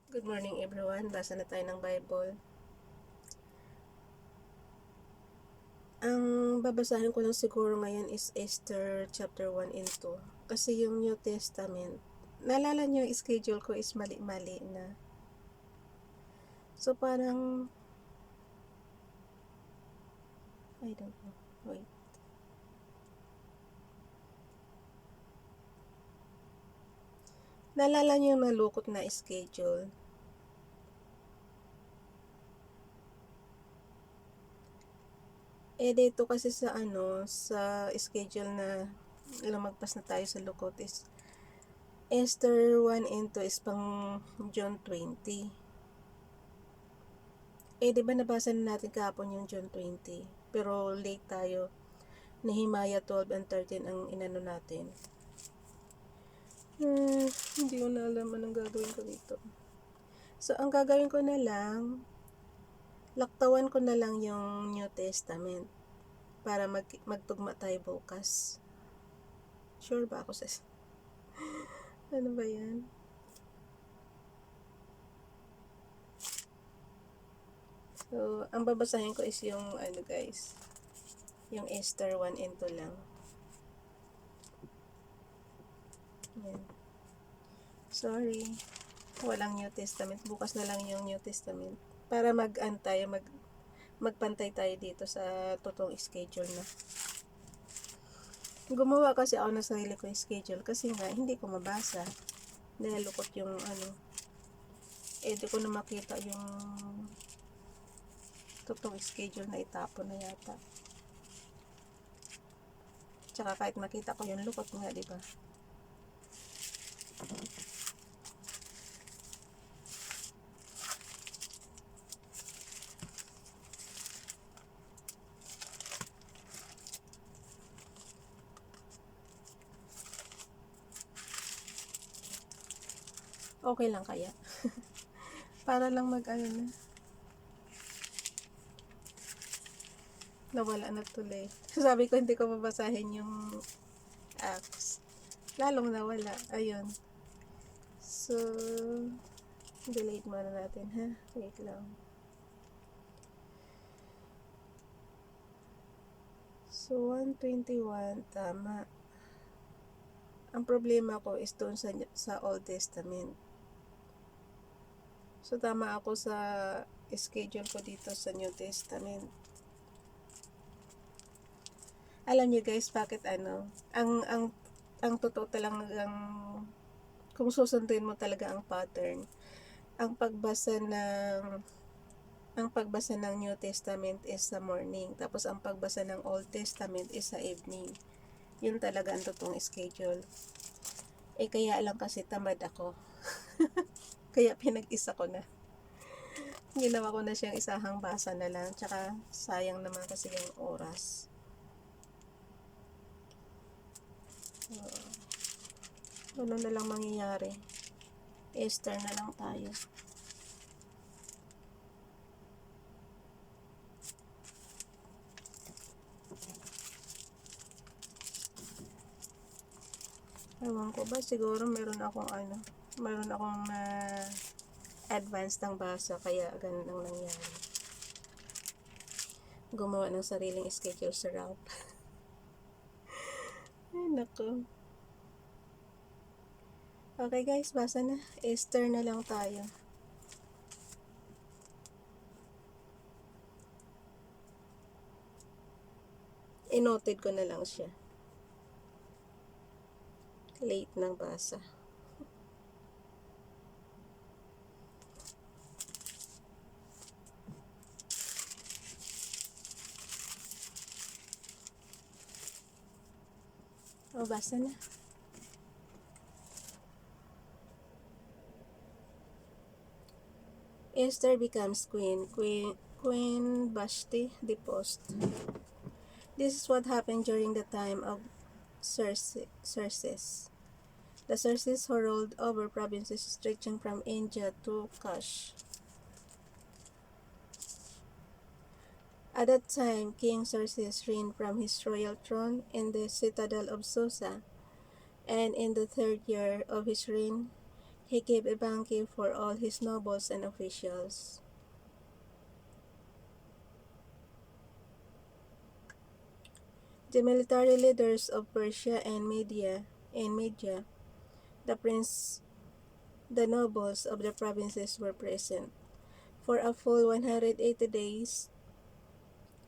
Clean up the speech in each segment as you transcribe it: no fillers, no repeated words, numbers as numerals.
Good morning everyone. Basa na tayo ng Bible. Ang babasahin ko lang siguro ngayon is Esther chapter 1 and 2. Kasi yung New Testament, naalala nyo yung schedule ko is mali-mali na. So parang, I don't know. Wait. Naalala nyo yung nalukot na schedule? Dito kasi sa sa schedule na lumagpas na tayo sa lukot is Esther 1 and 2 is pang June 20. Di ba nabasa na natin kahapon yung June 20? Pero late tayo. Nehemiah 12 and 13 ang inano natin. Hindi ko na alam anong gagawin ko dito. So, ang gagawin ko na lang, laktawan ko na lang yung New Testament para magtugma tayo bukas. Sure ba ako sa... ano ba yan? So, ang babasahin ko is yung guys, yung Esther 1 and 2 lang. Yan. Sorry. Walang New Testament. Bukas na lang yung New Testament. Para magpantay tayo dito sa totoong schedule na. Gumawa kasi ako ng sarili ko yung schedule kasi nga hindi ko mabasa. Dahil lukot yung di ko na makita yung totoong schedule na itapon na yata. Tsaka kahit makita ko yung lukot nga, di ba? Okay lang kaya? Para lang na. Nawala na tuloy. Sabi ko hindi ko babasahin yung Acts. Lalong nawala. Ayun. So, delete muna natin ha. Wait lang. So, 121. Tama. Ang problema ko is doon sa Old Testament. So, tama ako sa schedule ko dito sa New Testament. Alam niyo guys, bakit ang totoo talagang kung susundin mo talaga ang pattern, ang pagbasa ng New Testament is sa morning, tapos ang pagbasa ng Old Testament is sa evening. Yun talaga ang totoong schedule. Kaya lang kasi tamad ako. Kaya pinag-isa ko na. Ginawa ko na siyang isahang basa na lang, tsaka sayang naman kasi yung oras. Ano na lang mangyayari. Esther na lang tayo. Ewan ko ba, siguro meron akong na advance ng basa, kaya ganun ang nangyari. Gumawa ng sariling schedule sa Ralph. Ay, naku. Okay guys, basa na. Esther na lang tayo. Inoted ko na lang siya. Late ng basa. Basa na. Esther becomes queen. Queen Vashti deposed. This is what happened during the time of Xerxes. The Xerxes who ruled over provinces stretching from India to Kush. At that time, King Xerxes reigned from his royal throne in the citadel of Susa, and in the third year of his reign, He gave a banquet for all his nobles and officials. The military leaders of Persia and Media, the prince, the nobles of the provinces were present. For a full 180 days,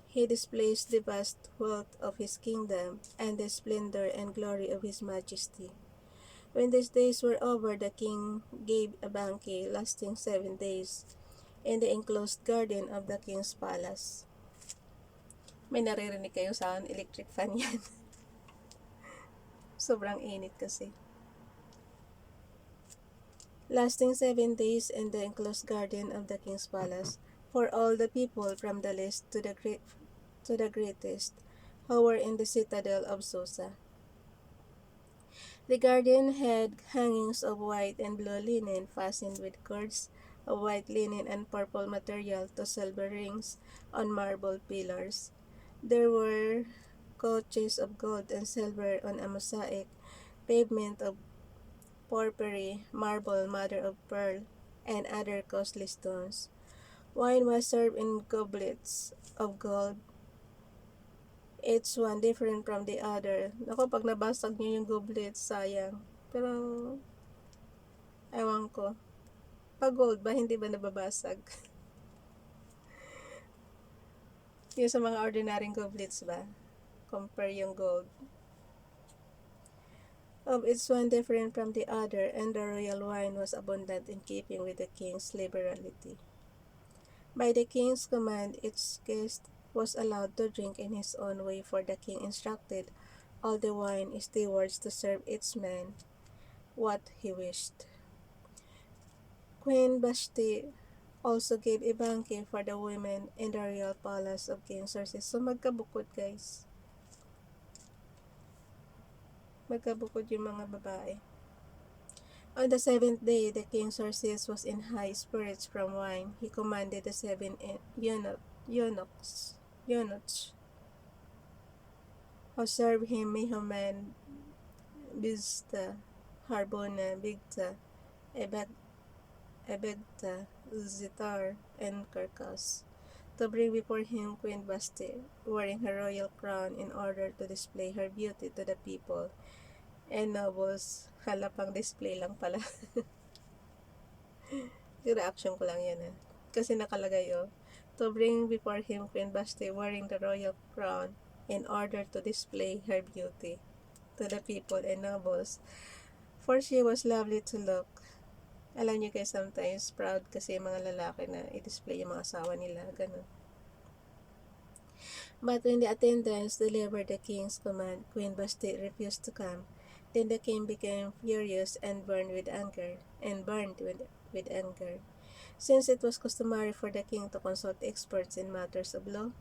he displays the vast wealth of his kingdom and the splendor and glory of his majesty. When these days were over, the king gave a banquet lasting 7 days in the enclosed garden of the king's palace. May naririnig kayo sound, electric fan yan. Sobrang init kasi. Lasting 7 days in the enclosed garden of the king's palace, for all the people from the least to the greatest, who were in the citadel of Susa. The garden had hangings of white and blue linen fastened with cords of white linen and purple material to silver rings on marble pillars. There were couches of gold and silver on a mosaic pavement of porphyry, marble, mother of pearl, and other costly stones. Wine was served in goblets of gold, each one different from the other. Ako, pag nabasag niyo yung goblet, sayang. Pero, ewan ko. Pag gold ba, hindi ba nababasag? Yung sa mga ordinaryong goblets ba? Compare yung gold. Of each one different from the other, and the royal wine was abundant in keeping with the king's liberality. By the king's command, each guest was allowed to drink in his own way, for the king instructed all the wine stewards to serve each man what he wished. Queen Vashti also gave a banquet for the women in the royal palace of King Xerxes. So magkabukod guys. Magkabukod yung mga babae. On the seventh day, the king Xerxes was in high spirits from wine. He commanded the seven eunuchs who served him, Mehuman, Biztha, Harbona, Bigtha, Ebegtha, Zitar, and Carcass, to bring before him Queen Vashti, wearing her royal crown, in order to display her beauty to the people and nobles. Hala, pang display lang pala. Yung reaction ko lang yan Kasi nakalagay to bring before him Queen Vashti wearing the royal crown in order to display her beauty to the people and nobles. For she was lovely to look. Alam niyo guys, sometimes proud kasi yung mga lalaki na i-display yung mga asawa nila. Ganun. But when the attendants delivered the king's command, Queen Vashti refused to come. Then the king became furious and burned with anger. Since it was customary for the king to consult experts in matters of law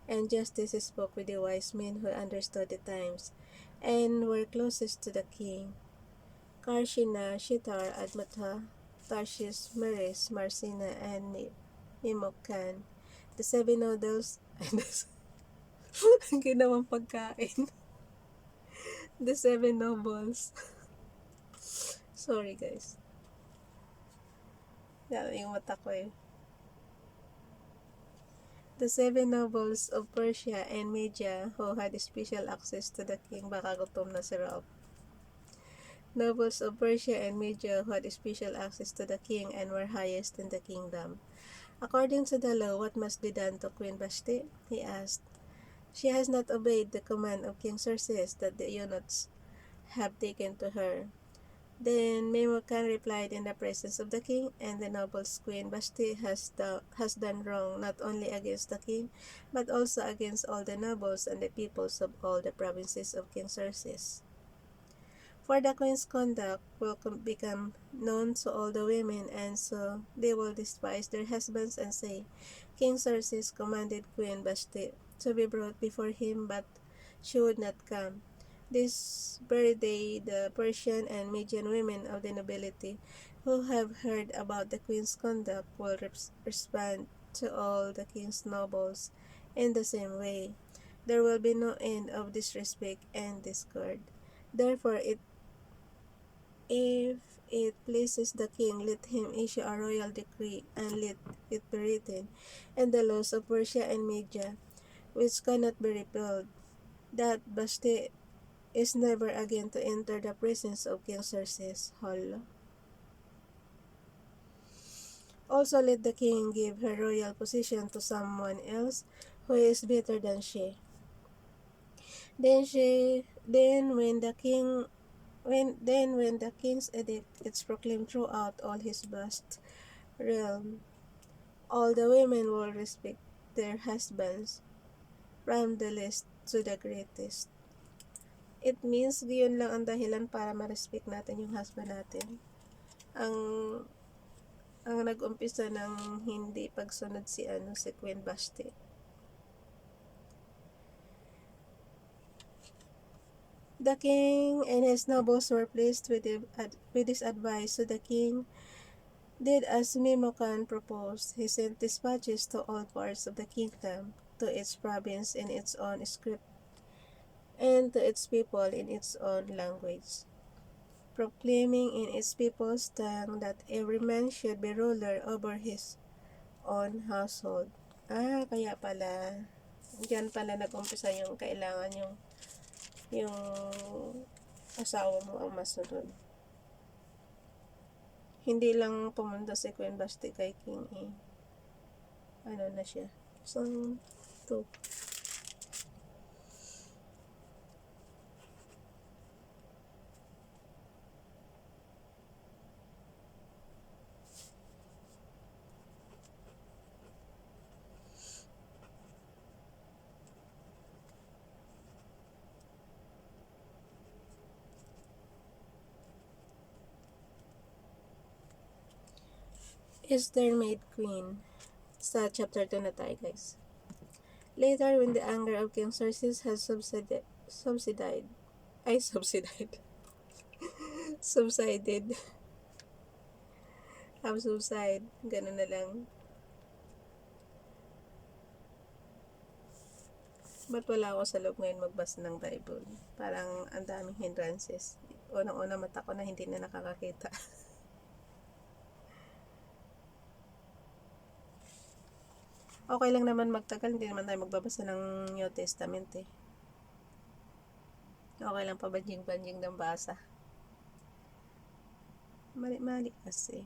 and justice, he spoke with the wise men who understood the times and were closest to the king: Karshina, Shitar, Admatha, Tarshish, Meres, Marsina, and Mimokan. The seven nobles and ginawang pagkain. The seven nobles. Sorry guys. Yan yung mata ko The seven nobles of Persia and Media who had special access to the king. Baka gutom na si Rob. Nobles of Persia and Media who had special access to the king and were highest in the kingdom. According to the law, what must be done to Queen Vashti? He asked. She has not obeyed the command of King Xerxes that the eunuchs have taken to her. Then Memucan replied in the presence of the king and the nobles, Queen Vashti has done wrong not only against the king, but also against all the nobles and the peoples of all the provinces of King Xerxes. For the queen's conduct will become known to all the women, and so they will despise their husbands and say, King Xerxes commanded Queen Vashti to be brought before him, but she would not come. This very day, the Persian and Median women of the nobility who have heard about the queen's conduct will respond to all the king's nobles in the same way. There will be no end of disrespect and discord. Therefore, if it pleases the king, let him issue a royal decree, and let it be written in the laws of Persia and Media, which cannot be repealed, that Vashti is never again to enter the presence of King Xerxes' hall. Also let the king give her royal position to someone else who is better than she. Then when the king's edict is proclaimed throughout all his vast realm, all the women will respect their husbands, from the least to the greatest. It means yun lang ang dahilan para ma-respect natin yung husband natin. Ang nag-umpisa ng hindi pagsunod si Queen Vashti. The king and his nobles were pleased with this advice, so the king did as Memucan proposed. He sent dispatches to all parts of the kingdom, to its province in its own script, and to its people in its own language, proclaiming in its people's tongue that every man should be ruler over his own household. Kaya pala, diyan pala nag-umpisa yung kailangan yung asawa mo ang masunod. Hindi lang pumunta si Queen Vashti kay King ano na siya. So, 2. Esther made queen. Sa chapter 2 na tayo, guys. Later, when the anger of King Xerxes has subsided, subsided, ganun na lang. Ba't wala ako sa loob ngayon magbasa ng Bible? Parang ang daming hindrances. Unang-una mata ko na hindi na nakakakita. Okay lang naman magtagal, hindi naman tayo magbabasa ng New Testament eh. Okay lang pa banjing-banjing ng basa. Mali kasi.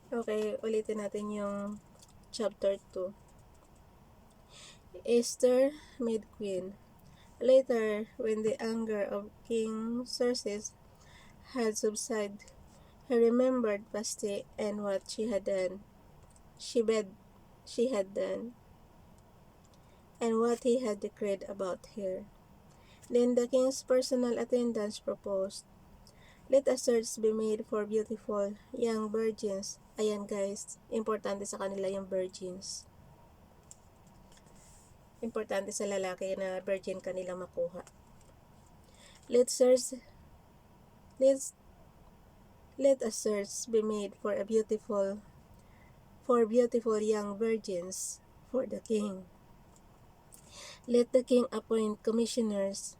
Okay, ulitin natin yung chapter 2. Esther made queen. Later, when the anger of King Xerxes had subsided, he remembered Vashti and what she had done. She had done, and what he had decreed about her. Then the king's personal attendants proposed, let a search be made for beautiful young virgins. Ayan guys, importante sa kanila yung virgins. Importante sa lalaki na virgin kanilang makuha. Let a search be made for beautiful young virgins for the king. Let the king appoint commissioners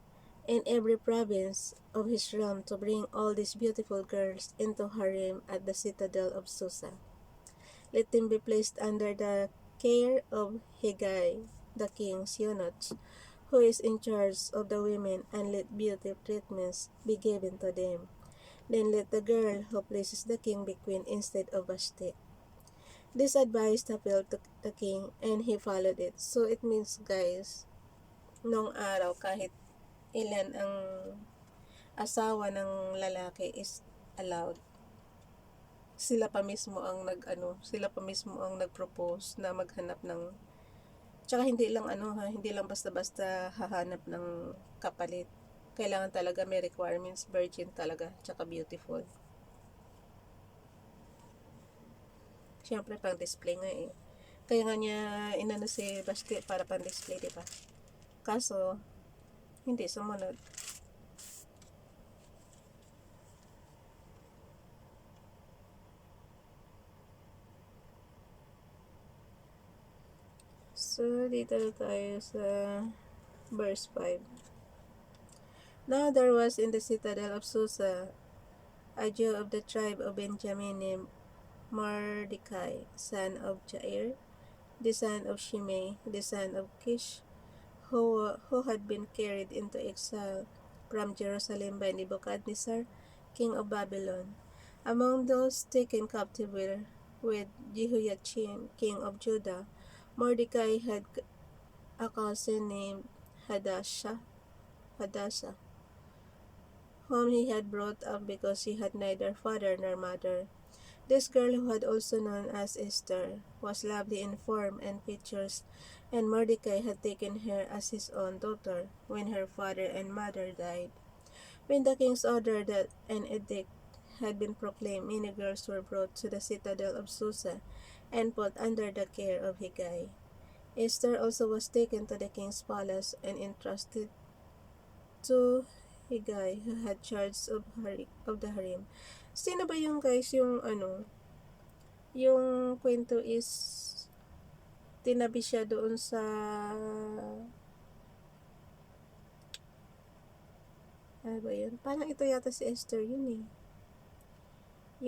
in every province of his realm to bring all these beautiful girls into harem at the citadel of Susa. Let them be placed under the care of Hegai, the king's eunuch, who is in charge of the women, and let beauty treatments be given to them. Then let the girl who pleases the king be queen instead of Vashti. This advice appealed to the king, and he followed it. So it means, guys, nung araw kahit ilan ang asawa ng lalaki is allowed. Sila pa mismo ang nag-propose na maghanap ng, tsaka hindi lang hindi lang basta-basta hahanap ng kapalit. Kailangan talaga may requirements, virgin talaga, tsaka beautiful. Siyempre pang display nga eh. Kaya nga niya inano si Vashti para pang display, diba? Kaso hindi sumunod. So, dito na tayo sa verse 5. Now there was in the citadel of Susa a Jew of the tribe of Benjamin named Mordecai, son of Jair, the son of Shimei, the son of Kish, who had been carried into exile from Jerusalem by Nebuchadnezzar, king of Babylon. Among those taken captive were with Jehoiachin, king of Judah. Mordecai had a cousin named Hadassah, whom he had brought up because he had neither father nor mother. This girl, who had also known as Esther, was lovely in form and features, and Mordecai had taken her as his own daughter when her father and mother died. When the king's order that an edict had been proclaimed, many girls were brought to the citadel of Susa and put under the care of Hegai. Esther also was taken to the king's palace and entrusted to Hegai, who had charge of the harem. Sino ba yung guys, yung yung kwento is tinabi siya doon sa ano ba yun? Parang ito yata si Esther yun eh.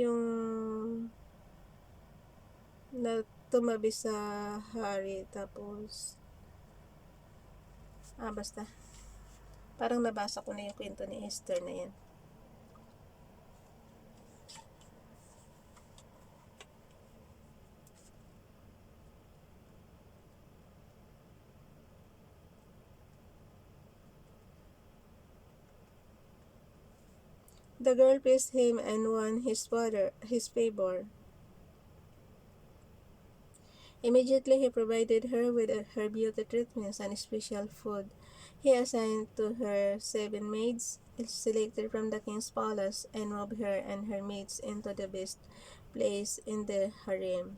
Yung na tumabi sa hari tapos basta parang nabasa ko na yung kwento ni Esther na yan. The girl pleased him and won his favor. Immediately he provided her with her beauty treatments and special food. He assigned to her 7 maids, selected from the king's palace, and moved her and her maids into the best place in the harem.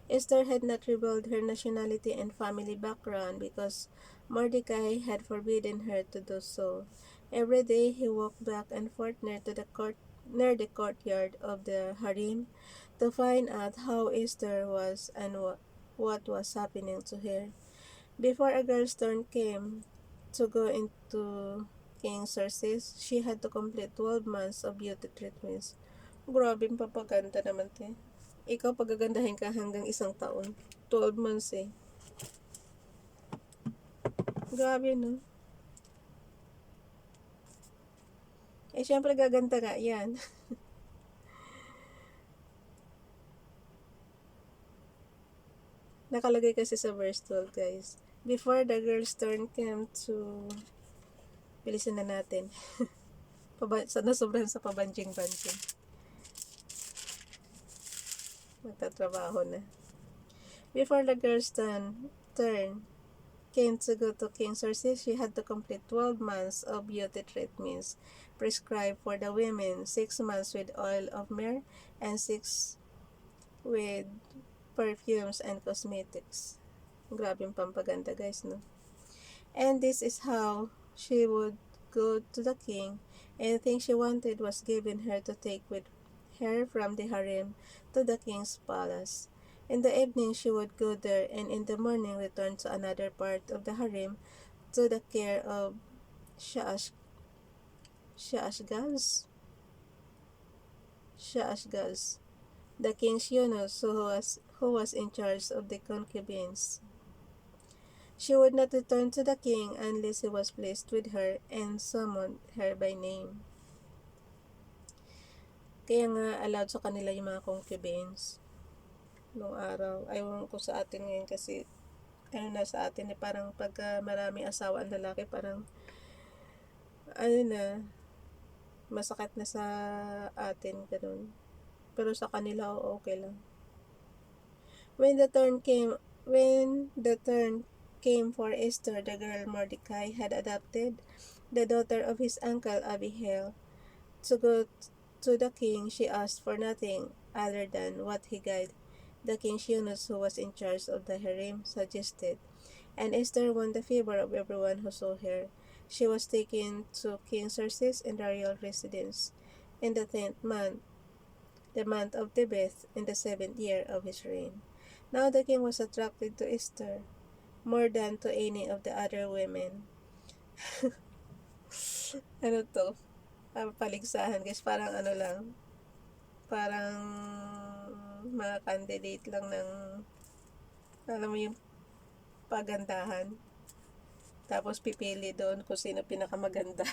Esther had not revealed her nationality and family background because Mordecai had forbidden her to do so. Every day he walked back and forth near the courtyard of the harem to find out how Esther was and what was happening to her. Before a girl's turn came to go into King Xerxes, she had to complete 12 months of beauty treatments. Grabe, papaganda naman te. Ikaw pagagandahin ka hanggang 1 taon. 12 months eh. Grabe no. Syempre gaganda ka yan. Nakalagay kasi sa verse 12 guys. Before the girl's turn came to... Bilisan na natin. Nasobrahan sa pabanjing-banjing. Magtatrabaho na. Before the girl's turn came to go to King Xerxes, she had to complete 12 months of beauty treatments prescribed for the women, 6 months with oil of myrrh, and 6 with perfumes and cosmetics. Grabe yung pampaganda guys, no? And this is how she would go to the king. Anything she wanted was given her to take with her from the harem to the king's palace. In the evening she would go there, and in the morning return to another part of the harem to the care of Shaashgaz, the king's eunuch who was in charge of the concubines. She would not return to the king unless he was pleased with her and summoned her by name. Kaya nga allowed sa kanila yung mga concubines noong araw. Ayaw ko sa atin ngayon kasi na sa atin parang pagka marami asawa ang lalaki parang na masakit na sa atin ganun. Pero sa kanila okay lang. When the turn came for Esther, the girl Mordecai had adopted, the daughter of his uncle Abihail, to go to the king. She asked for nothing other than what Hegai, the king's eunuch who was in charge of the harem, suggested, and Esther won the favor of everyone who saw her. She was taken to King Xerxes in the royal residence in the 10th month, the month of Tebeth, in the 7th year of his reign. Now the king was attracted to Esther, more than to any of the other women. Ano to? Paligsahan guys, parang ano lang, parang mga candidate lang ng, alam mo yung pagandahan. Tapos pipili doon kung sino pinakamaganda.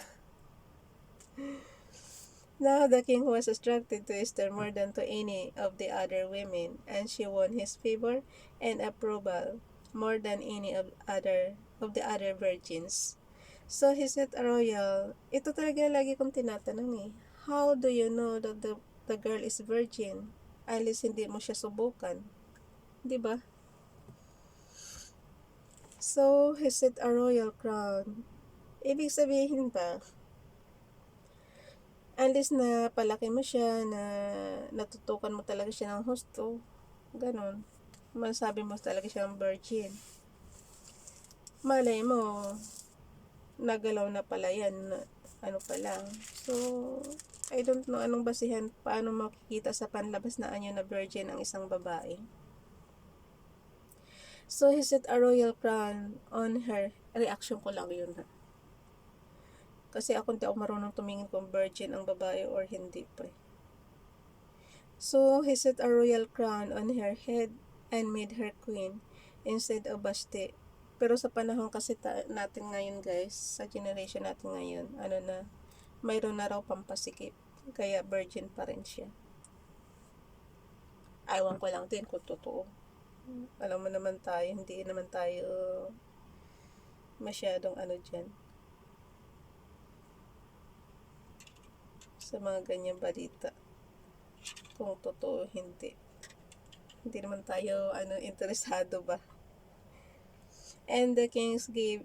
Now the king was attracted to Esther more than to any of the other women, and she won his favor and approval more than any of the other virgins. So he said a royal, ito talaga lagi kong tinatanong eh. How do you know that the girl is virgin? At least hindi mo siya subukan. 'Di ba? So he set a royal crown. Ibig sabihin ba, unless na palaki mo siya, na natutukan mo talaga siya ng husto, ganon, masabi mo talaga siyang virgin. Malay mo, nagalaw na pala yan, ano pa lang. So, I don't know anong basihan, paano makikita sa panlabas na anyo na virgin ang isang babae. So, he set a royal crown on her. Reaction ko lang yun ha. Kasi ako hindi ako marunong tumingin kung virgin ang babae or hindi pa. So, he set a royal crown on her head and made her queen instead of Basti. Pero sa panahon kasi natin ngayon guys, sa generation natin ngayon, ano na, mayroon na raw pampasikip. Kaya virgin pa rin siya. Aywan ko lang din kung totoo. Alam mo naman tayo, hindi naman tayo masyadong ano dyan. Sa mga ganyang balita. Kung totoo, hindi. Hindi naman tayo interesado ba. And the kings gave,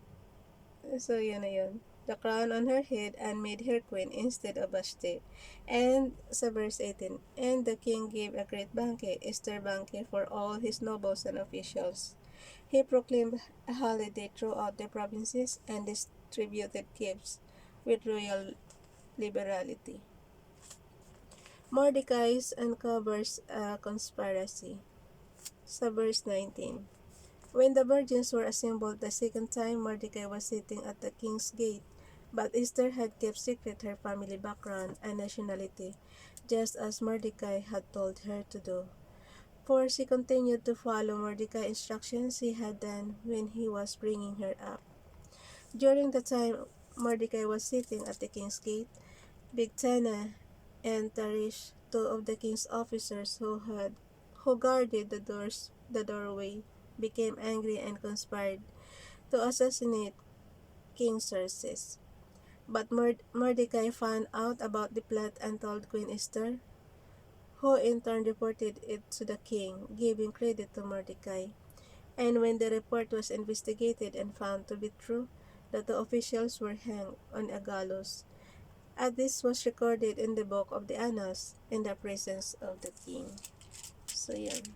so yun na yun, the crown on her head and made her queen instead of Vashti. And sa verse 18, and the king gave a great banquet, Esther banquet, for all his nobles and officials. He proclaimed a holiday throughout the provinces and distributed gifts with royal liberality. Mordecai uncovers a conspiracy. Sa verse 19, when the virgins were assembled the second time, Mordecai was sitting at the king's gate, but Esther had kept secret her family background and nationality, just as Mordecai had told her to do. For she continued to follow Mordecai's instructions he had done when he was bringing her up. During the time Mordecai was sitting at the king's gate, Bigthana and Tarish, two of the king's officers who guarded the doorway, became angry and conspired to assassinate King Xerxes. But Mordecai found out about the plot and told Queen Esther, who in turn reported it to the king, giving credit to Mordecai. And when the report was investigated and found to be true, the two officials were hanged on a gallows. And this was recorded in the book of the Annals in the presence of the king. So yan.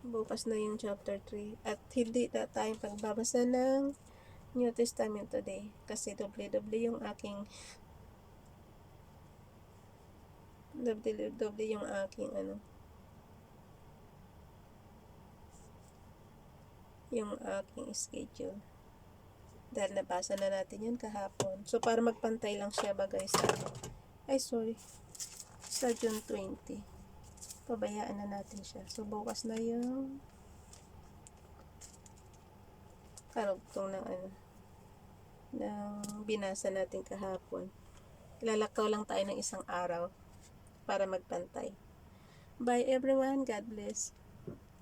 Bukas na yung chapter 3. At hindi na tayong pagbabasa ng New Testament today. Kasi doble-doble yung aking yung aking schedule. Dahil nabasa na natin yun kahapon. So, para magpantay lang siya bagay sa sa June 20. Pabayaan na natin siya. So, bukas na yung karugtong ng binasa natin kahapon. Lalakaw lang tayo ng isang araw para magpantay. Bye everyone. God bless.